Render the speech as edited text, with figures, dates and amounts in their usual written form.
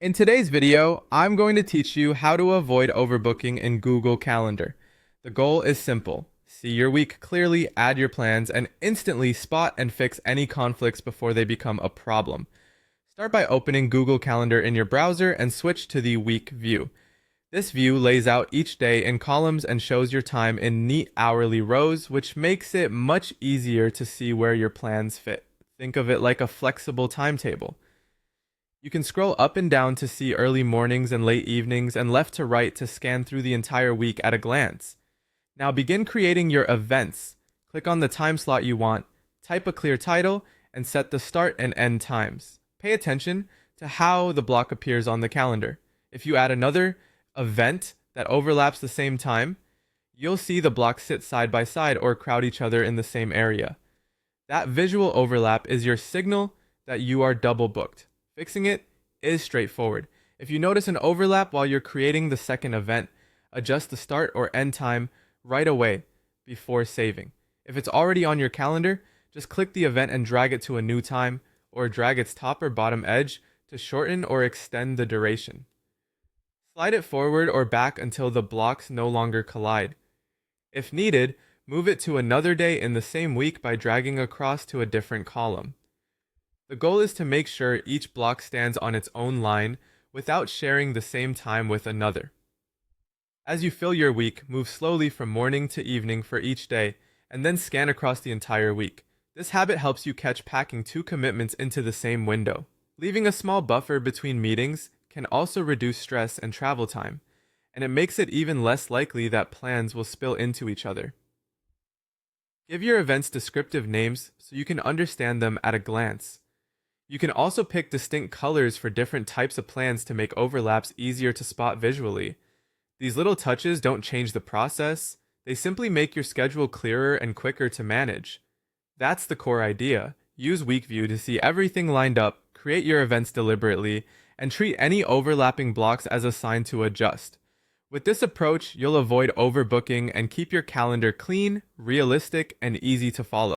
In today's video, I'm going to teach you how to avoid overbooking in Google Calendar. The goal is simple. See your week clearly, add your plans, and instantly spot and fix any conflicts before they become a problem. Start by opening Google Calendar in your browser and switch to the week view. This view lays out each day in columns and shows your time in neat hourly rows, which makes it much easier to see where your plans fit. Think of it like a flexible timetable. You can scroll up and down to see early mornings and late evenings, and left to right to scan through the entire week at a glance. Now begin creating your events. Click on the time slot you want, type a clear title, and set the start and end times. Pay attention to how the block appears on the calendar. If you add another event that overlaps the same time, you'll see the blocks sit side by side or crowd each other in the same area. That visual overlap is your signal that you are double booked. Fixing it is straightforward. If you notice an overlap while you're creating the second event, adjust the start or end time right away before saving. If it's already on your calendar, just click the event and drag it to a new time, or drag its top or bottom edge to shorten or extend the duration. Slide it forward or back until the blocks no longer collide. If needed, move it to another day in the same week by dragging across to a different column. The goal is to make sure each block stands on its own line without sharing the same time with another. As you fill your week, move slowly from morning to evening for each day, and then scan across the entire week. This habit helps you catch packing two commitments into the same window. Leaving a small buffer between meetings can also reduce stress and travel time, and it makes it even less likely that plans will spill into each other. Give your events descriptive names so you can understand them at a glance. You can also pick distinct colors for different types of plans to make overlaps easier to spot visually. These little touches don't change the process, they simply make your schedule clearer and quicker to manage. That's the core idea. Use Week View to see everything lined up, create your events deliberately, and treat any overlapping blocks as a sign to adjust. With this approach, you'll avoid overbooking and keep your calendar clean, realistic, and easy to follow.